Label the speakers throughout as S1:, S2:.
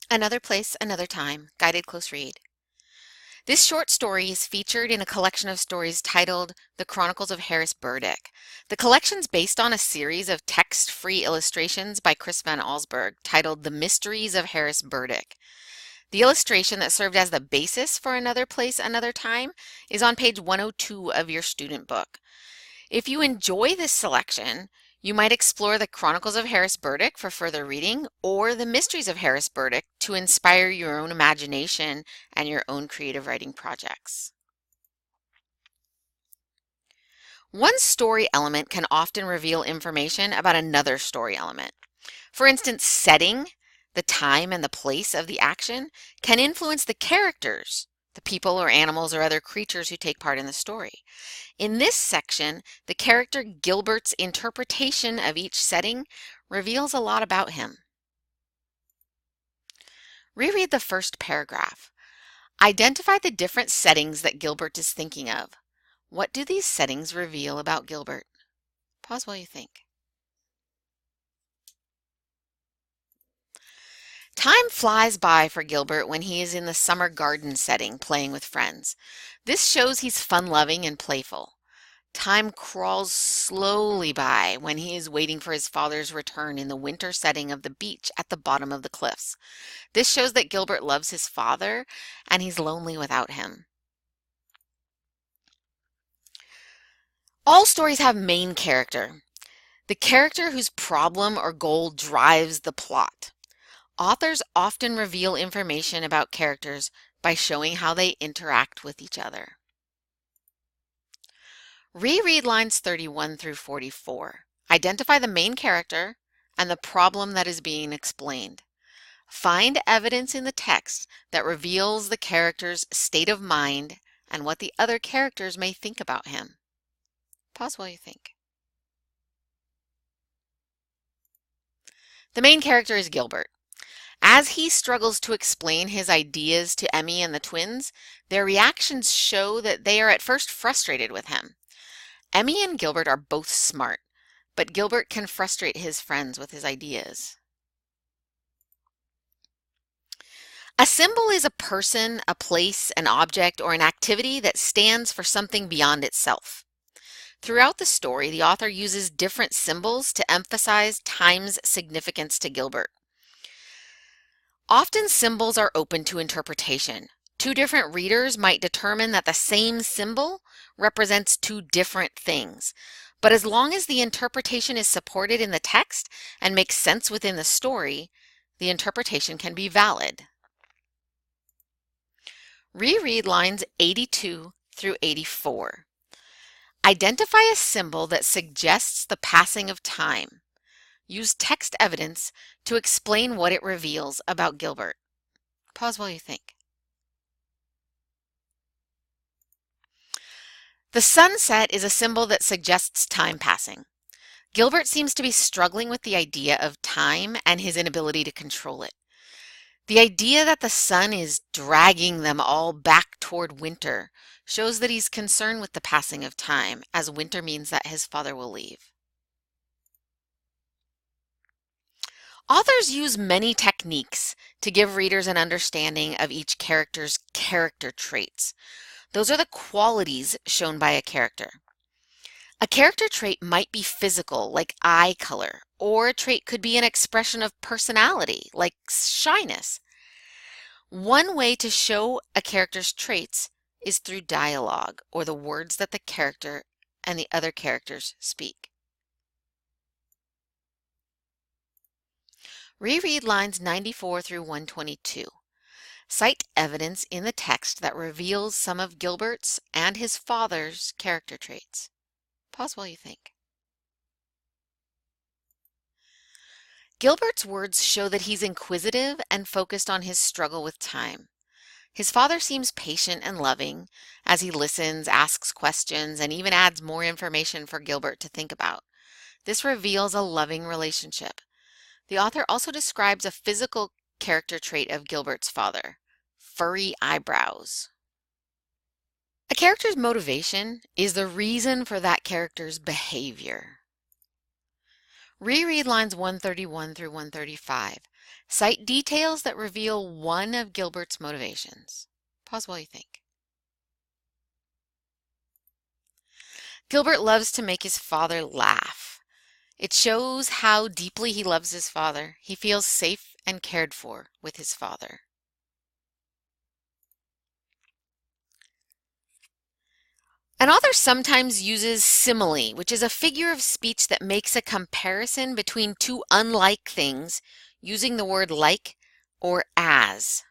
S1: Another Place, Another Time, guided close read. This short story is featured in a collection of stories titled The Chronicles of Harris Burdick. The collection's based on a series of text-free illustrations by Chris Van Allsburg titled The Mysteries of Harris Burdick. The illustration that served as the basis for Another Place, Another Time is on page 102 of your student book. If you enjoy this selection, you might explore the Chronicles of Harris Burdick for further reading or the Mysteries of Harris Burdick to inspire your own imagination and your own creative writing projects. One story element can often reveal information about another story element. For instance, setting, the time and the place of the action can influence the characters, the people or animals or other creatures who take part in the story. In this section, the character Gilbert's interpretation of each setting reveals a lot about him. Reread the first paragraph. Identify the different settings that Gilbert is thinking of. What do these settings reveal about Gilbert? Pause while you think. Time flies by for Gilbert when he is in the summer garden setting playing with friends. This shows he's fun-loving and playful. Time crawls slowly by when he is waiting for his father's return in the winter setting of the beach at the bottom of the cliffs. This shows that Gilbert loves his father and he's lonely without him. All stories have main character, the character whose problem or goal drives the plot. Authors often reveal information about characters by showing how they interact with each other. Reread lines 31 through 44. Identify the main character and the problem that is being explained. Find evidence in the text that reveals the character's state of mind and what the other characters may think about him. Pause while you think. The main character is Gilbert. As he struggles to explain his ideas to Emmy and the twins, their reactions show that they are at first frustrated with him. Emmy and Gilbert are both smart, but Gilbert can frustrate his friends with his ideas. A symbol is a person, a place, an object, or an activity that stands for something beyond itself. Throughout the story, the author uses different symbols to emphasize time's significance to Gilbert. Often symbols are open to interpretation. Two different readers might determine that the same symbol represents two different things. But as long as the interpretation is supported in the text and makes sense within the story, the interpretation can be valid. Reread lines 82 through 84. Identify a symbol that suggests the passing of time. Use text evidence to explain what it reveals about Gilbert. Pause while you think. The sunset is a symbol that suggests time passing. Gilbert seems to be struggling with the idea of time and his inability to control it. The idea that the sun is dragging them all back toward winter shows that he's concerned with the passing of time, as winter means that his father will leave. Authors use many techniques to give readers an understanding of each character's character traits. Those are the qualities shown by a character. A character trait might be physical, like eye color, or a trait could be an expression of personality, like shyness. One way to show a character's traits is through dialogue, or the words that the character and the other characters speak. Reread lines 94 through 122. Cite evidence in the text that reveals some of Gilbert's and his father's character traits. Pause while you think. Gilbert's words show that he's inquisitive and focused on his struggle with time. His father seems patient and loving as he listens, asks questions, and even adds more information for Gilbert to think about. This reveals a loving relationship. The author also describes a physical character trait of Gilbert's father: furry eyebrows. A character's motivation is the reason for that character's behavior. Reread lines 131 through 135. Cite details that reveal one of Gilbert's motivations. Pause while you think. Gilbert loves to make his father laugh. It shows how deeply he loves his father. He feels safe and cared for with his father. An author sometimes uses simile, which is a figure of speech that makes a comparison between two unlike things using the word like or as.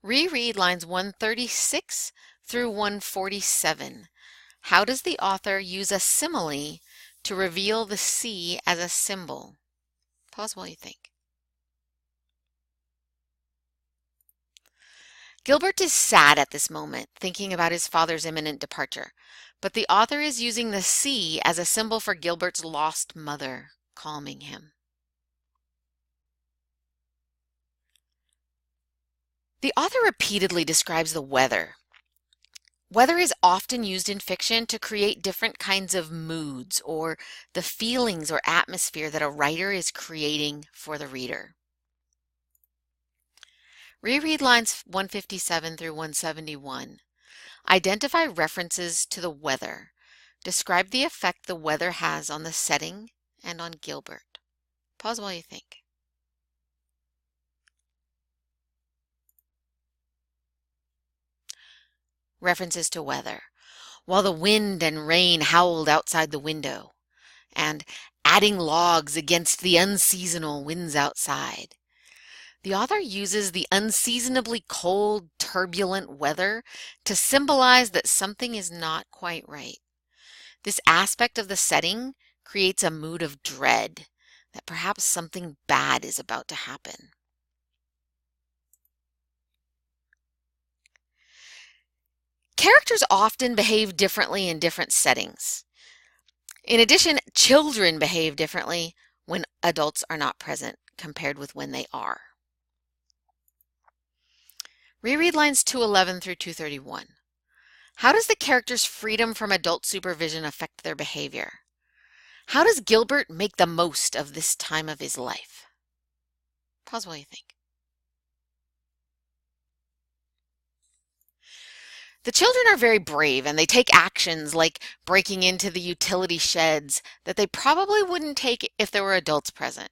S1: Reread lines 136 through 147. How does the author use a simile to reveal the sea as a symbol? Pause while you think. Gilbert is sad at this moment, thinking about his father's imminent departure, but the author is using the sea as a symbol for Gilbert's lost mother, calming him. The author repeatedly describes the weather. Weather is often used in fiction to create different kinds of moods or the feelings or atmosphere that a writer is creating for the reader. Reread lines 157 through 171. Identify references to the weather. Describe the effect the weather has on the setting and on Gilbert. Pause while you think. References to weather. While the wind and rain howled outside the window, and adding logs against the unseasonal winds outside. The author uses the unseasonably cold, turbulent weather to symbolize that something is not quite right. This aspect of the setting creates a mood of dread, that perhaps something bad is about to happen. Characters often behave differently in different settings. In addition, children behave differently when adults are not present compared with when they are. Reread lines 211 through 231. How does the character's freedom from adult supervision affect their behavior? How does Gilbert make the most of this time of his life? Pause while you think. The children are very brave and they take actions like breaking into the utility sheds that they probably wouldn't take if there were adults present.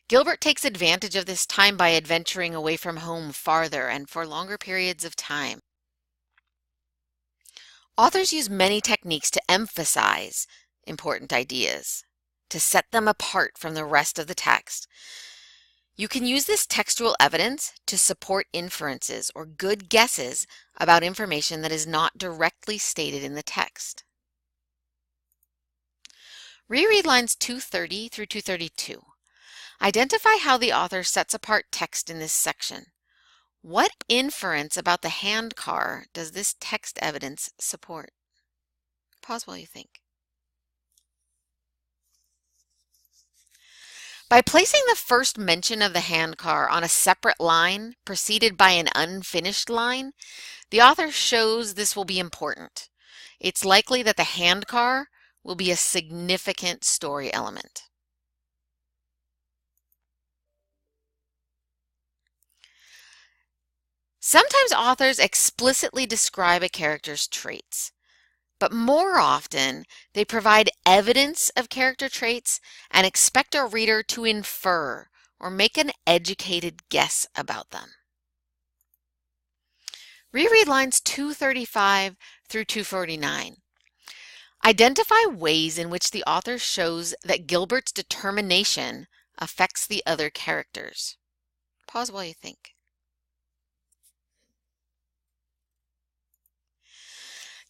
S1: Gilbert takes advantage of this time by adventuring away from home farther and for longer periods of time. Authors use many techniques to emphasize important ideas, to set them apart from the rest of the text. You can use this textual evidence to support inferences or good guesses about information that is not directly stated in the text. Reread lines 230 through 232. Identify how the author sets apart text in this section. What inference about the handcar does this text evidence support? Pause while you think. By placing the first mention of the handcar on a separate line preceded by an unfinished line, the author shows this will be important. It's likely that the handcar will be a significant story element. Sometimes authors explicitly describe a character's traits, but more often they provide evidence of character traits and expect a reader to infer or make an educated guess about them. Reread lines 235 through 249. Identify ways in which the author shows that Gilbert's determination affects the other characters. Pause while you think.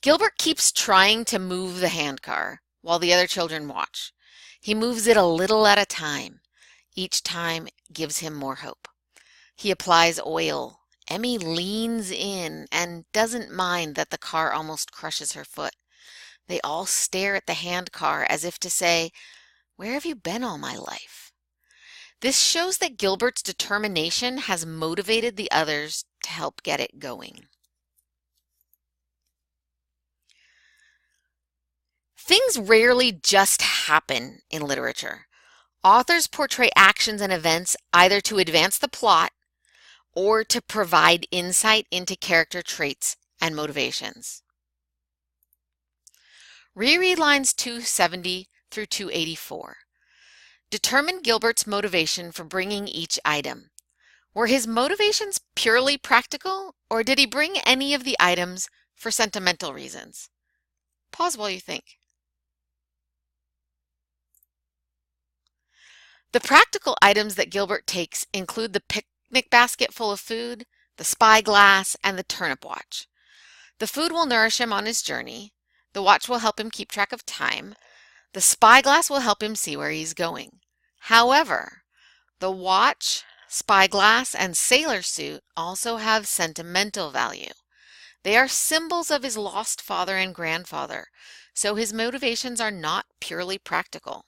S1: Gilbert keeps trying to move the handcar while the other children watch. He moves it a little at a time. Each time gives him more hope. He applies oil. Emmy leans in and doesn't mind that the car almost crushes her foot. They all stare at the handcar as if to say, "Where have you been all my life?" This shows that Gilbert's determination has motivated the others to help get it going. Things rarely just happen in literature. Authors portray actions and events either to advance the plot or to provide insight into character traits and motivations. Reread lines 270 through 284. Determine Gilbert's motivation for bringing each item. Were his motivations purely practical, or did he bring any of the items for sentimental reasons? Pause while you think. The practical items that Gilbert takes include the picnic basket full of food, the spyglass, and the turnip watch. The food will nourish him on his journey. The watch will help him keep track of time. The spyglass will help him see where he's going. However, the watch, spyglass, and sailor suit also have sentimental value. They are symbols of his lost father and grandfather, so his motivations are not purely practical.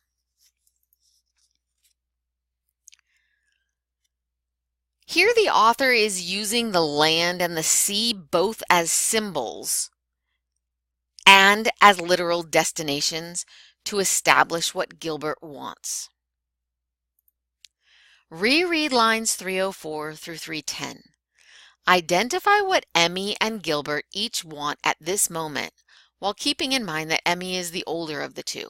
S1: Here the author is using the land and the sea both as symbols and as literal destinations to establish what Gilbert wants. Reread lines 304 through 310. Identify what Emmy and Gilbert each want at this moment, while keeping in mind that Emmy is the older of the two.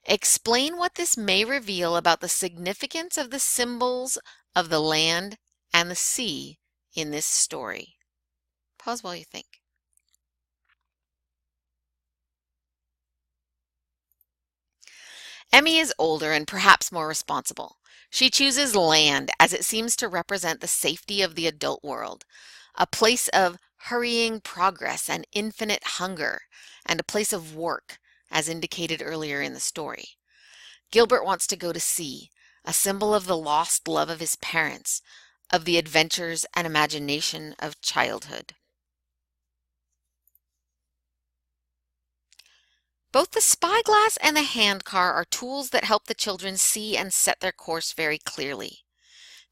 S1: Explain what this may reveal about the significance of the symbols of the land and the sea in this story. Pause while you think. Emmy is older and perhaps more responsible. She chooses land as it seems to represent the safety of the adult world, a place of hurrying progress and infinite hunger, and a place of work, as indicated earlier in the story. Gilbert wants to go to sea, a symbol of the lost love of his parents, of the adventures and imagination of childhood. Both the spyglass and the handcar are tools that help the children see and set their course very clearly.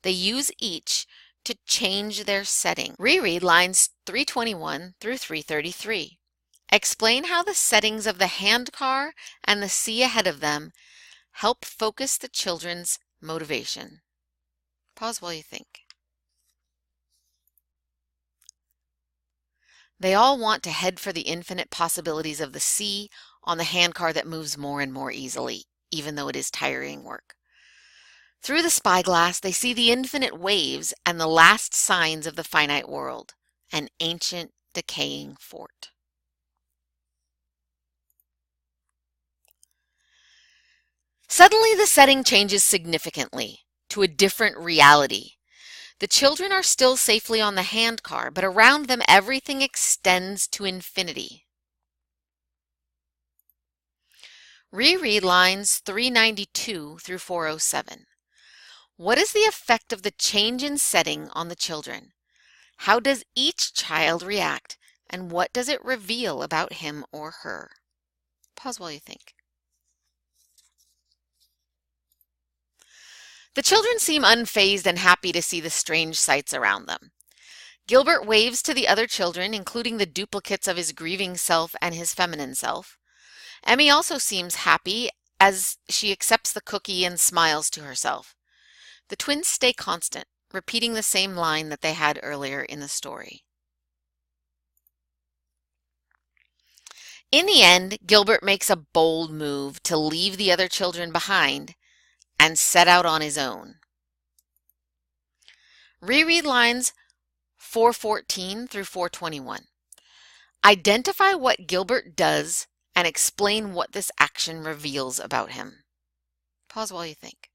S1: They use each to change their setting. Reread lines 321 through 333. Explain how the settings of the handcar and the sea ahead of them help focus the children's motivation. Pause while you think. They all want to head for the infinite possibilities of the sea on the handcar that moves more and more easily, even though it is tiring work. Through the spyglass, they see the infinite waves and the last signs of the finite world, an ancient, decaying fort. Suddenly, the setting changes significantly to a different reality. The children are still safely on the handcar, but around them everything extends to infinity. Reread lines 392 through 407. What is the effect of the change in setting on the children? How does each child react, and what does it reveal about him or her? Pause while you think. The children seem unfazed and happy to see the strange sights around them. Gilbert waves to the other children, including the duplicates of his grieving self and his feminine self. Emmy also seems happy as she accepts the cookie and smiles to herself. The twins stay constant, repeating the same line that they had earlier in the story. In the end, Gilbert makes a bold move to leave the other children behind and set out on his own. Reread lines 414 through 421. Identify what Gilbert does and explain what this action reveals about him. Pause while you think.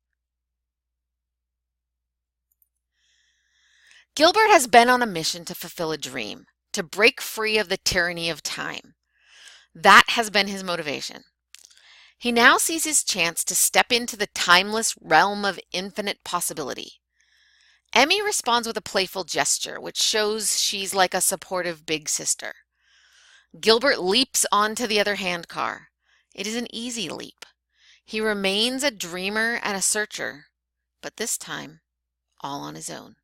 S1: Gilbert has been on a mission to fulfill a dream, to break free of the tyranny of time. That has been his motivation. He now sees his chance to step into the timeless realm of infinite possibility. Emmy responds with a playful gesture, which shows she's like a supportive big sister. Gilbert leaps onto the other handcar. It is an easy leap. He remains a dreamer and a searcher, but this time all on his own.